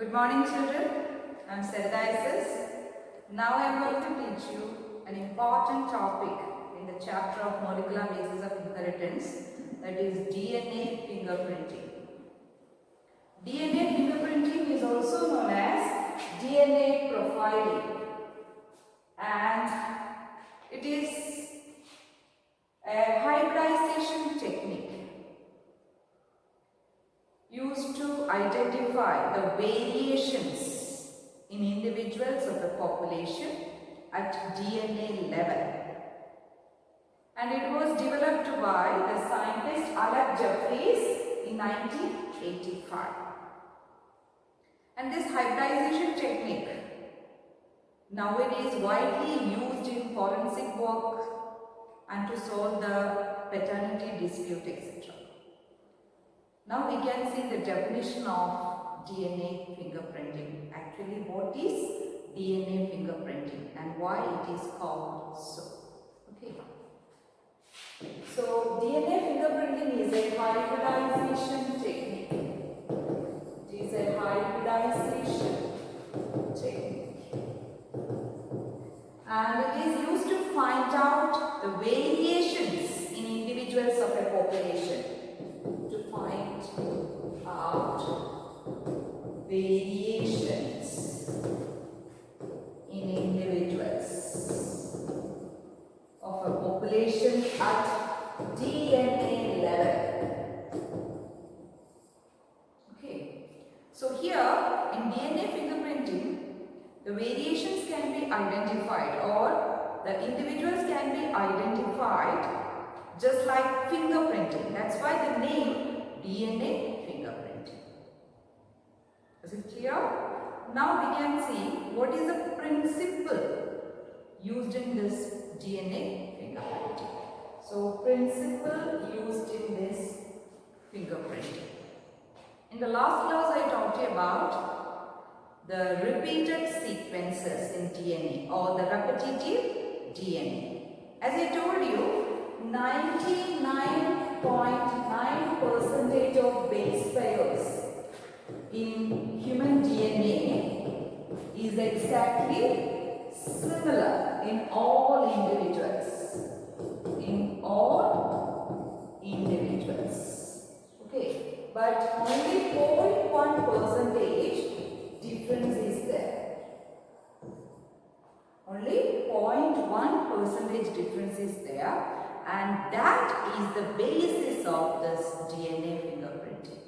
Good morning children, I am Sarada. Now I am going to teach you an important topic in the chapter of molecular basis of inheritance, that is DNA fingerprinting. DNA fingerprinting is also known as DNA profiling, and it is a hybridization technique used to identify the variations in individuals of the population at DNA level. And it was developed by the scientist Agarose in 1985. And this hybridization technique nowadays widely used in forensic work and to solve the paternity dispute, etc. Now we can see the definition of DNA fingerprinting. Actually, what is DNA fingerprinting and why it is called so? Okay. So DNA fingerprinting is a hybridization technique. It is a hybridization technique, and it is used to find out the variations in individuals of a population. Find out variations in individuals of a population at DNA level. Okay, so here in DNA fingerprinting, the variations can be identified, or the individuals can be identified just like fingerprinting. That's why the name DNA fingerprinting. Is it clear? Now we can see what is the principle used in this DNA fingerprinting. So principle used in this fingerprinting. In the last class I talked you about the repeated sequences in DNA, or the repetitive DNA. As I told you, 99.9% of base pairs in human DNA is exactly similar in all individuals. Okay, but only 0.1% difference is there. Only 0.1% difference is there. And that is the basis of this DNA fingerprinting.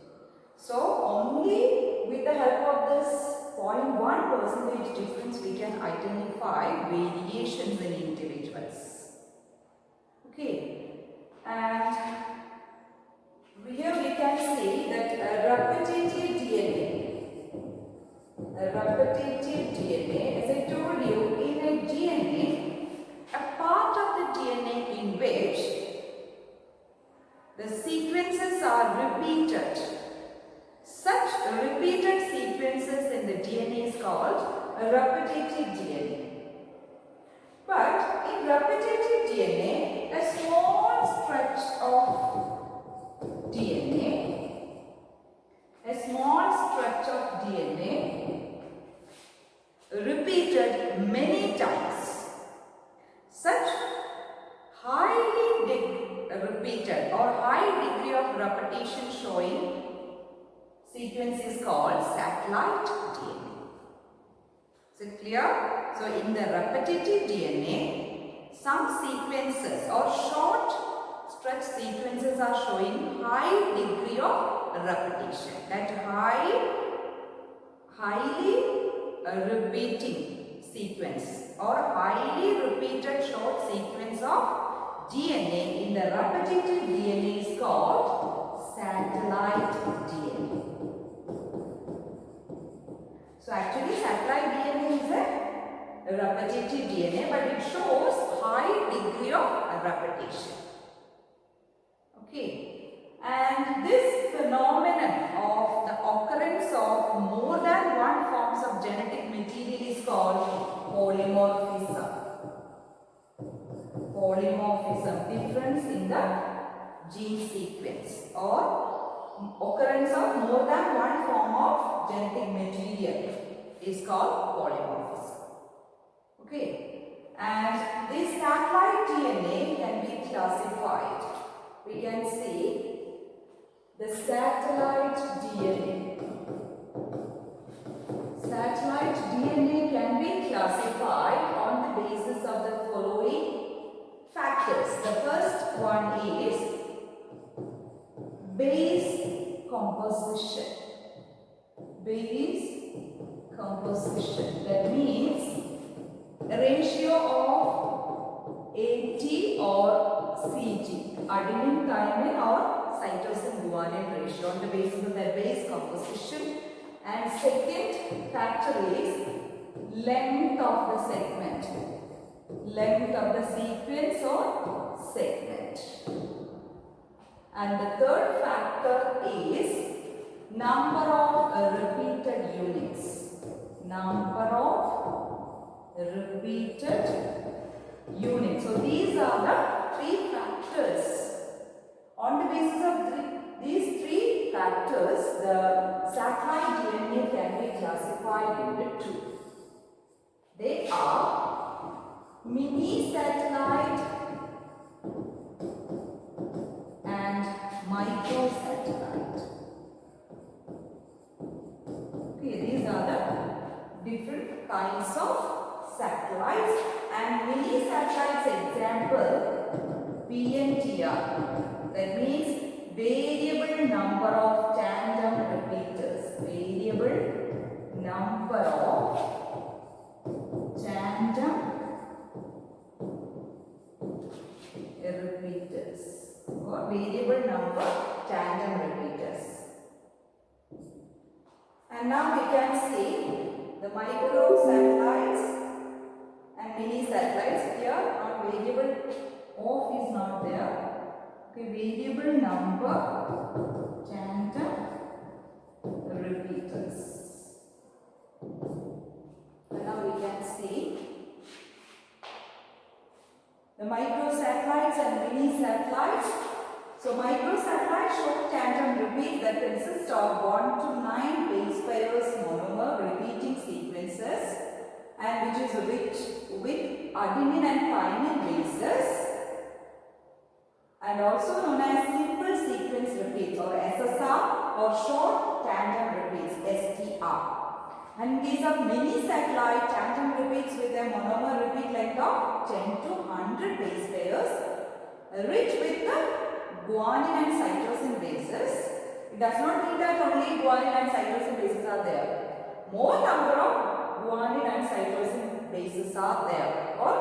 So only with the help of this 0.1% difference we can identify variations in individuals. Okay, and here we can see that a repetitive DNA, as I told you, in a DNA, a part of the DNA in which the sequences are repeated. Such repeated sequences in the DNA is called a repetitive DNA. But in repetitive DNA, a small stretch of DNA repeated many times. Such highly repeated or high degree of repetition showing sequence is called satellite DNA. Is it clear? So in the repetitive DNA, some sequences or short stretch sequences are showing high degree of repetition. That highly repeating sequence or highly repeated short sequence of DNA in the repetitive DNA is called satellite DNA. So actually satellite DNA is a repetitive DNA, but it shows high degree of repetition. Okay, and this phenomenon of the occurrence of more than one forms of genetic material is called polymorphism. Difference in the gene sequence, or occurrence of more than one form of of genetic material is called polymorphism. Okay, and this satellite DNA can be classified. We can see the satellite DNA. Satellite DNA can be classified on the basis of the following factors. The first one is base composition. Base composition. That means a ratio of AT or CG, adenine, thymine or cytosine guanine ratio on the basis of their base composition. And second factor is length of the segment, length of the sequence or segment. And the third factor is number of repeated units. Number of repeated units. So these are the three factors. On the basis of these three factors, the satellite DNA can be classified into two. They are mini satellite and microsatellite. Okay, these are the different kinds of satellites, and mini satellites example PNTR, that means variable number of tandem repeaters. Variable number of tandem repeaters or variable number tandem repeaters. And now we can see the micro satellites and mini satellites. Here on variable of is not there. Okay, variable number tandem repeaters. And now we can see the microsatellites and mini satellites. So microsatellites show tandem repeats that consist of 1 to 9 base pairs monomer repeating sequences, and which is rich with adenine and thymine bases, and also known as simple sequence repeats or SSR or short tandem repeats STR. And these are mini satellite tandem repeats with a monomer repeat length of 10 to 100 base pairs, rich with the guanine and cytosine bases. It does not mean that only guanine and cytosine bases are there. More number of guanine and cytosine bases are there, or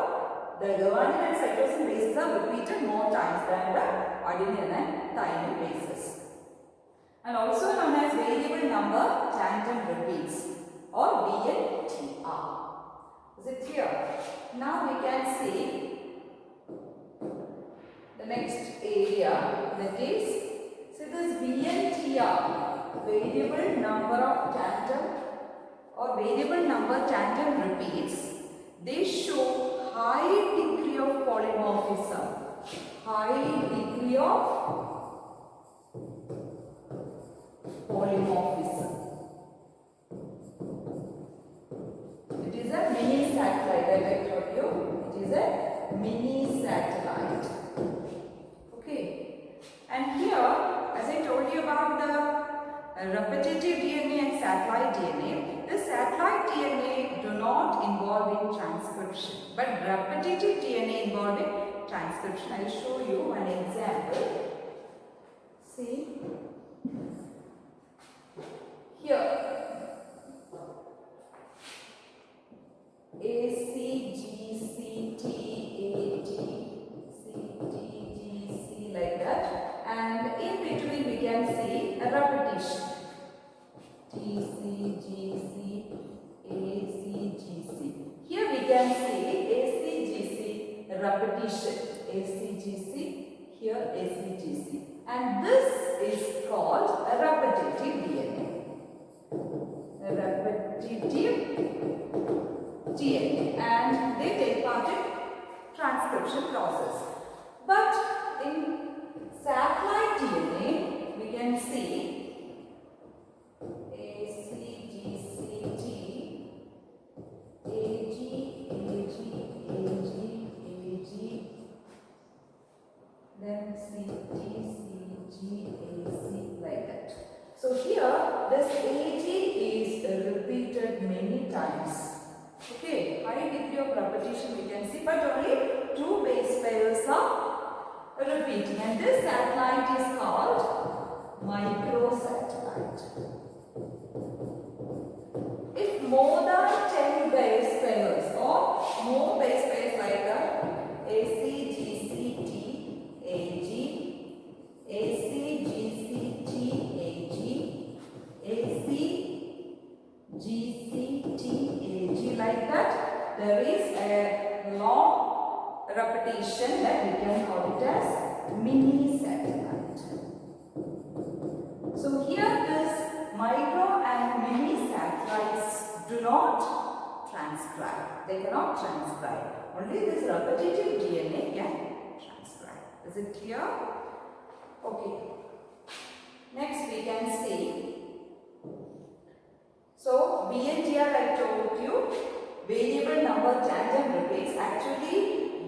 the guanine and cytosine bases are repeated more times than the adenine and thymine bases. And also known as variable number tandem repeats or VNTR. Is it clear? Now we can see the next area, that is, so this VNTR, variable number of tandem or variable number tandem repeats, they show high degree of polymorphism. High degree of polymorphism. It is a mini satellite that I told you. It is a mini satellite. Okay. And here, as I told you about the repetitive DNA and satellite DNA, the satellite DNA do not involve in transcription, but repetitive DNA involve in transcription. I will show you an example. See, here ACGCTATCTGC like that, and in between we can see a repetition. TCGC, ACGC. Here we can see ACGC repetition. ACGC, here ACGC. And this is called a repetitive DNA. A repetitive DNA. And they take part in transcription process. But in satellite DNA, we can see ACGC, transcribed. If more than 10 base pairs or more base pairs like AC, GC, T, AG, AC, GC, T, AG, AC, GC, T, AG, like that, there is a long repetition that we can call it as mini satellite. So here this micro and mini satellites do not transcribe. They cannot transcribe. Only this repetitive DNA can transcribe. Is it clear? Okay. Next we can see. So VNTR I told you, variable number tandem repeats. Actually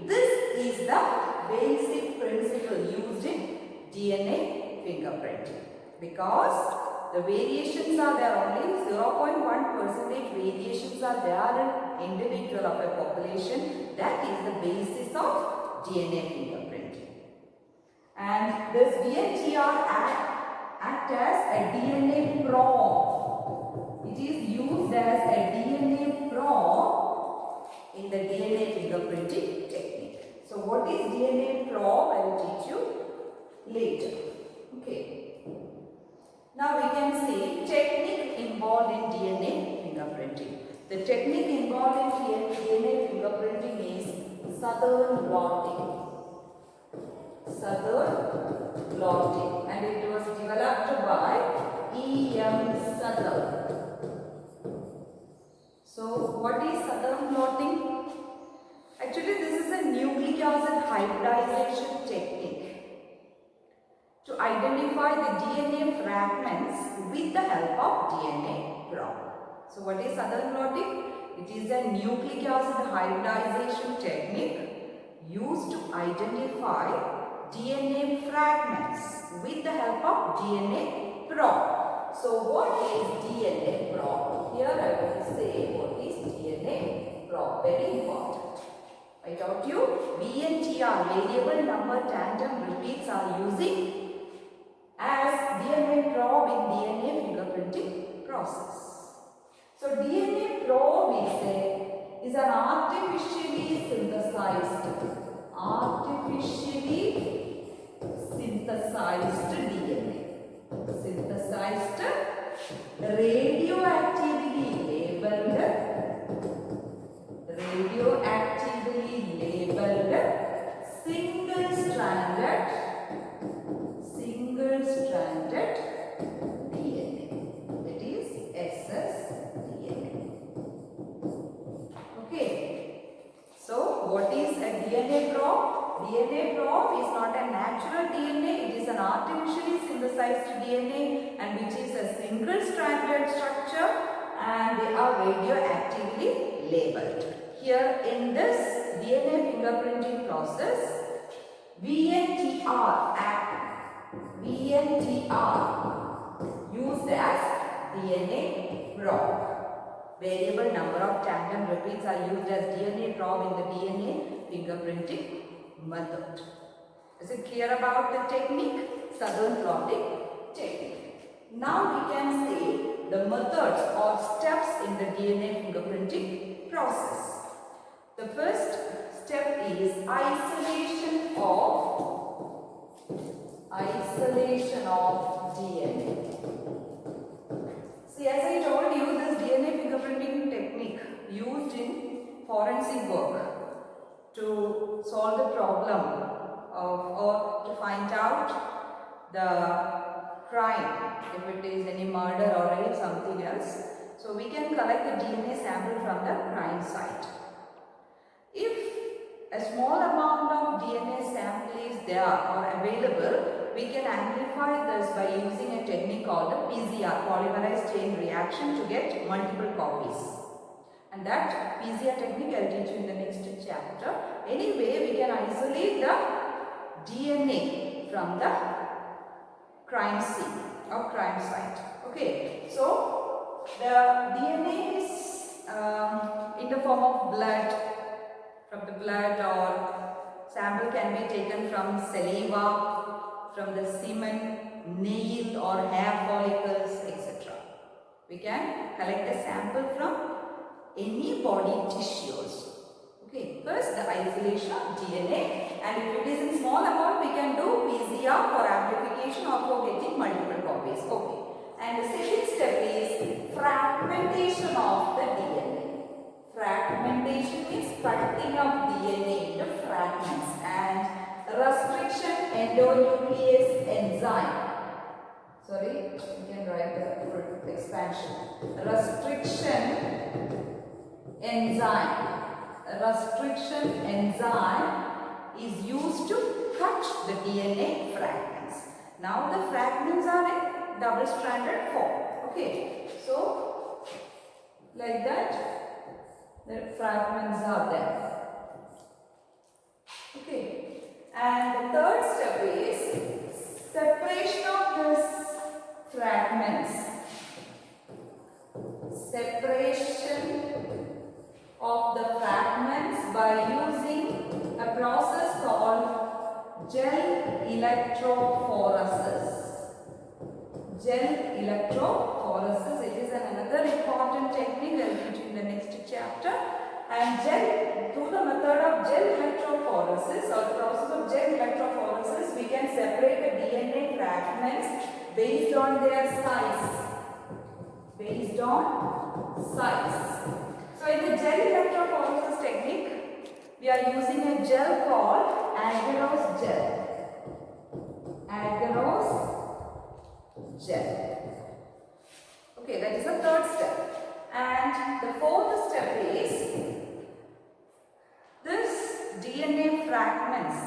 this is the basic principle used in DNA fingerprinting. Because the variations are there, only 0.1% variations are there in individual of a population. That is the basis of DNA fingerprinting. And this VNTR act as a DNA probe. It is used as a DNA probe in the DNA fingerprinting technique. So what is DNA probe? I will teach you later. Okay. Now we can see technique involved in DNA fingerprinting. The technique involved in DNA fingerprinting is southern blotting. Southern blotting, and it was developed by E.M. Southern. So what is southern blotting? Actually this is a nucleic acid hybridization technique to identify the DNA fragments with the help of DNA probe. So what is southern blotting? It is a nucleic acid hybridization technique used to identify DNA fragments with the help of DNA probe. So what is DNA probe? Here I will say what is DNA probe. Very important. I taught you VNTR, variable number tandem repeats, are using as DNA probe in DNA fingerprinting process. So DNA probe is an artificially synthesized DNA. Synthesized, radioactively labeled single-stranded DNA. That is ssDNA. Okay. So what is a DNA probe? DNA probe is not a natural DNA. It is an artificially synthesized DNA, and which is a single-stranded structure, and they are radioactively labeled. Here in this DNA fingerprinting process, VNTR used as DNA probe. Variable number of tandem repeats are used as DNA probe in the DNA fingerprinting method. Is it clear about the technique? Southern blotting technique. Now we can see the methods or steps in the DNA fingerprinting process. The first step is isolation of DNA. See, as I told you, this DNA fingerprinting technique used in forensic work to solve the problem or to find out the crime, if it is any murder or any something else. So we can collect the DNA sample from the crime site. If a small amount of DNA sample is there or available, we can amplify this by using a technique called the PCR, polymerase chain reaction, to get multiple copies. And that PCR technique I will teach you in the next chapter. Anyway, we can isolate the DNA from the crime scene or crime site. Okay, so the DNA is in the form of blood. From the blood, or sample can be taken from saliva, from the semen, nail or hair follicles, etc. We can collect a sample from any body tissues. Okay, first the isolation of DNA, and if it is in small amount we can do PCR for amplification or for getting multiple copies. Okay, and the second step is fragmentation of the DNA. Fragmentation means cutting of DNA into fragments, and restriction endonuclease enzyme. Sorry, you can write the expansion. Restriction enzyme. Restriction enzyme is used to cut the DNA fragments. Now the fragments are in double-stranded form. Okay, so like that, the fragments are there. Okay, and the third step is separation of these fragments. Separation of the fragments by using a process called gel electrophoresis. Gel electrophoresis, it is another important technique I will teach in the next chapter. And through the method of gel electrophoresis or the process of gel electrophoresis, we can separate the DNA fragments based on their size. Based on size. So in the gel electrophoresis technique, we are using a gel called Agarose gel. Agarose gel. Okay, that is the third step. And the fourth step is this DNA fragments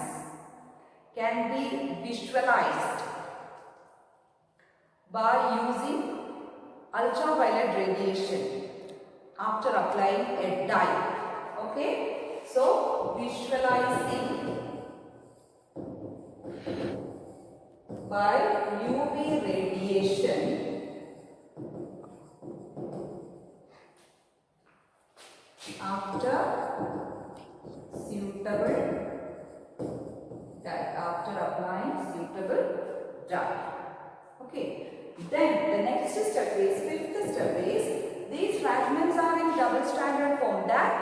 can be visualized by using ultraviolet radiation after applying a dye. Okay, so visualizing by UV radiation after suitable dye, after applying suitable dye. Okay, then the next step is, fifth step is, these fragments are in double-stranded form. That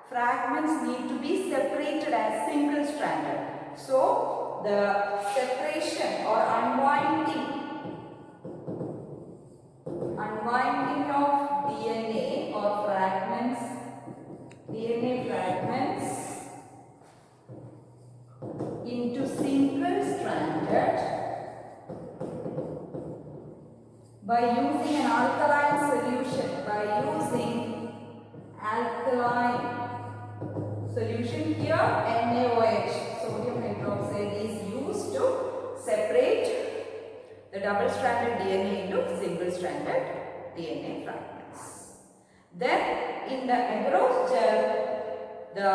fragments need to be separated as single-stranded. So the separation or unwinding of DNA or fragments, DNA fragments into single-stranded by using an alkaline solution, here NaOH, sodium hydroxide, is used to separate the double-stranded DNA into single-stranded DNA fragments. Then in the Agarose gel, the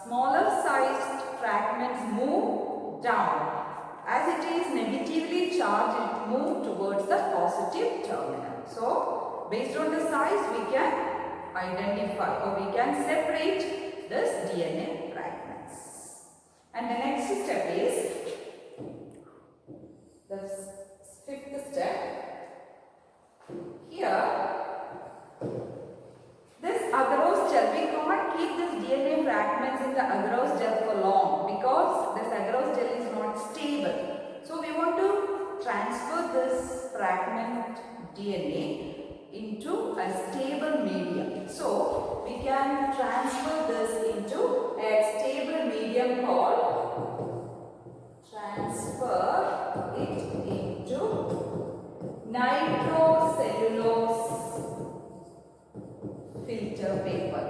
smaller sized fragments move down. As it is negatively charged, it moves towards the positive terminal. So, based on the size, we can identify or we can separate this DNA fragments. And the next step is the fifth step. Here, this agarose gel, we can't keep this DNA fragments in the agarose gel for long because this agarose gel is not stable. So we want to transfer this fragment DNA into a stable medium. So we can transfer this into a stable medium called, transfer it into nitrocellulose filter paper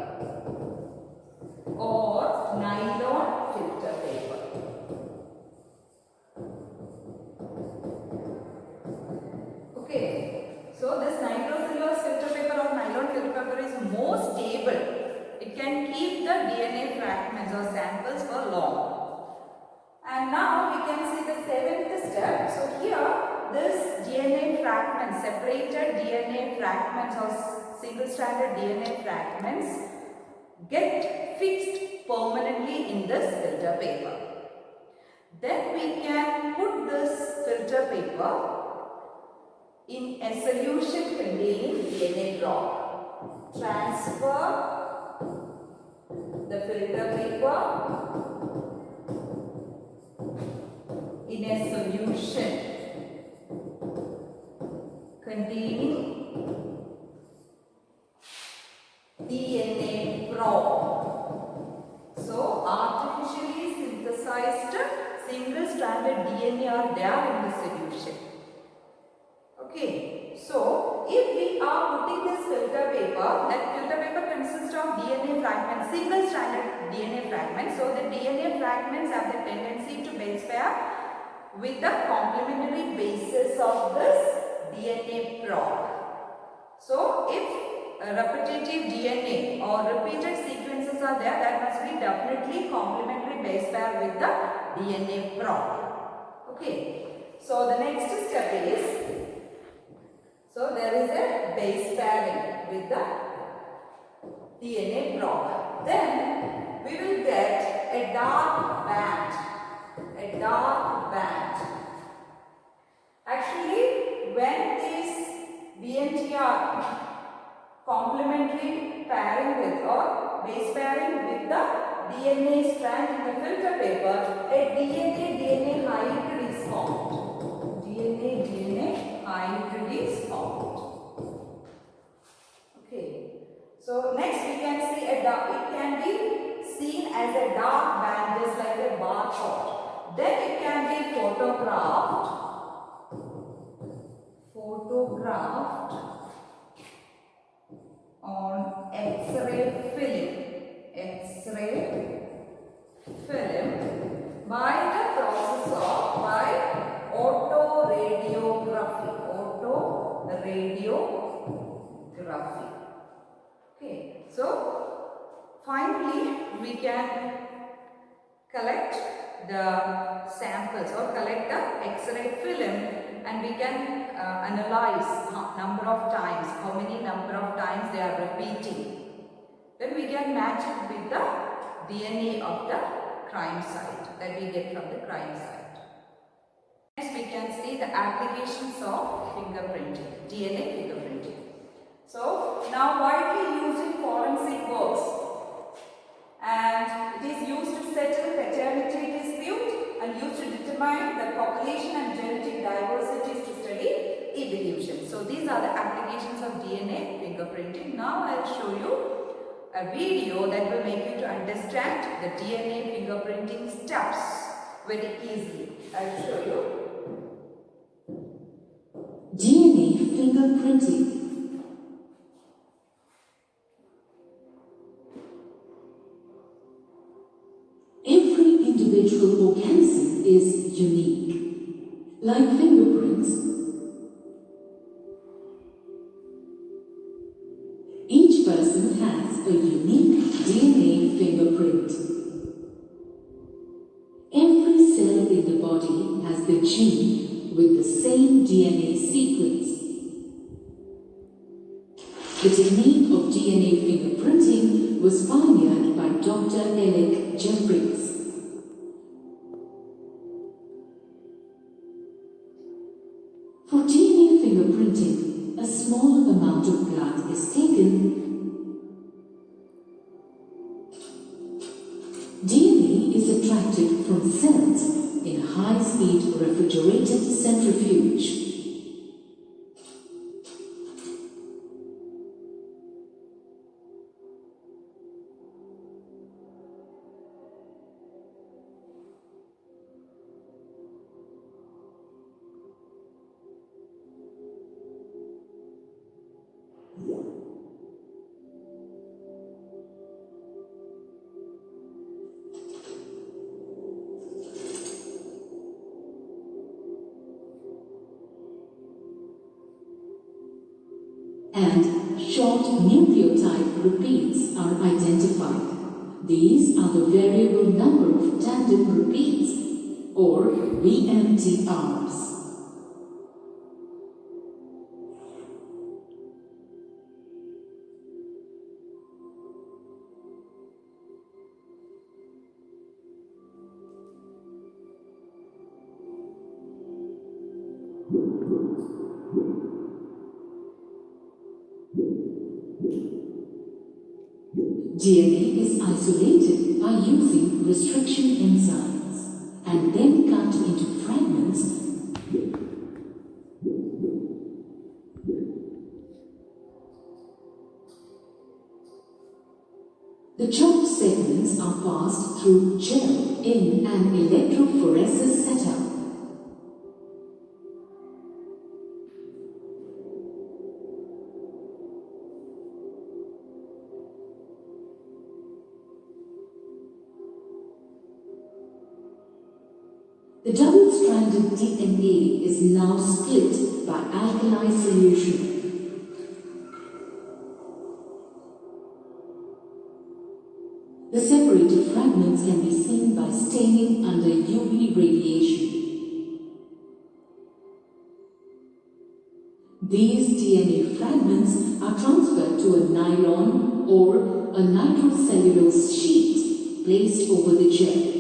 or nylon filter paper. Okay, so this nitrocellulose filter paper or nylon filter paper is more stable. It can keep the DNA fragments or samples for long. And now we can see the seventh step. So here this DNA fragments, separated DNA fragments or single-stranded DNA fragments get fixed permanently in this filter paper. Then we can put this filter paper in a solution containing DNA drop. Transfer the filter paper in a solution containing DNA probe. So, artificially synthesized single-stranded DNA are there in the solution. Okay, so if we are putting this filter paper, that filter paper consists of DNA fragments, single-stranded DNA fragments. So, the DNA fragments have the tendency to base pair with the complementary bases of this DNA probe. So, if repetitive DNA or repeated sequences are there, that must be definitely complementary base pair with the DNA probe. Okay. So, the next step is, so there is a base pairing with the DNA probe. Then we will get a dark band. A dark band. Actually, when these BNT are complementary pairing with or base pairing with the DNA strand in the filter paper, a DNA-DNA hybrid is formed. DNA-DNA hybrid is formed. Okay. So next we can see it can be seen as a dark band, just like a barcode. Then it can be photographed on X-ray film by the process of autoradiography. Okay, so finally we can collect the samples or collect the X-ray film, and we can analyze number of times, how many number of times they are repeating. Then we can match it with the DNA of the crime site that we get from the crime site. Next we can see the applications of fingerprinting, DNA fingerprinting. So now widely used in forensic works, and it is used to settle paternity dispute and used to determine the population and genetic diversities to study evolution. So these are the applications of DNA fingerprinting. Now I will show you a video that will make you to understand the DNA fingerprinting steps very easily. I will show you. DNA fingerprinting. Every individual organism is unique. Like fingerprints, each person has a unique DNA fingerprint. Every cell in the body has the gene with the same DNA sequence. The technique of DNA fingerprinting was pioneered by Dr. Jeffries. For DNA fingerprinting, a small amount of blood is taken. DNA is extracted from cells in a high-speed refrigerated centrifuge. And short nucleotide repeats are identified. These are the variable number of tandem repeats, or VMTRs. DNA is isolated by using restriction enzymes and then cut into fragments. The chopped segments are passed through gel in an electrophoresis setup. The double-stranded DNA is now split by alkali solution. The separated fragments can be seen by staining under UV radiation. These DNA fragments are transferred to a nylon or a nitrocellulose sheet placed over the gel.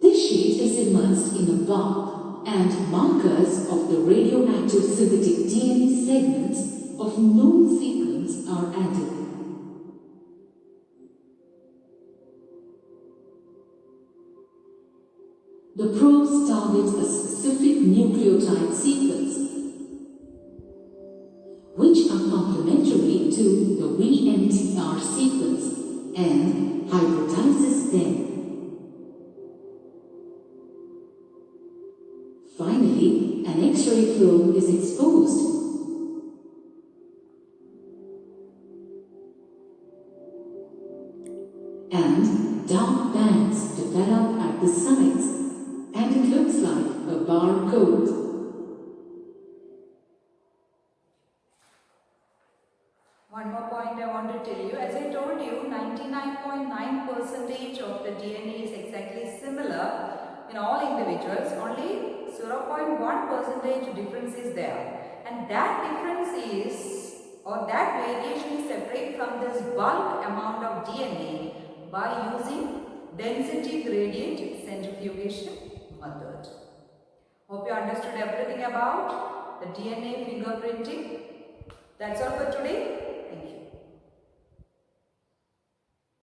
This sheet is immersed in a bath and markers of the radioactive synthetic DNA segments of known sequence are added. The probes target a specific nucleotide sequence, which are complementary to the VNTR sequence, and hybridizes them. Finally, an X-ray film is exposed. And dark bands develop at the sides. And it looks like a barcode. One more point I want to tell you. As I told you, 99.9% of the DNA is exactly similar in all individuals. Only 0.1% difference is there. And that difference is, or that variation is separate from this bulk amount of DNA by using density gradient centrifugation method. Hope you understood everything about the DNA fingerprinting. That's all for today.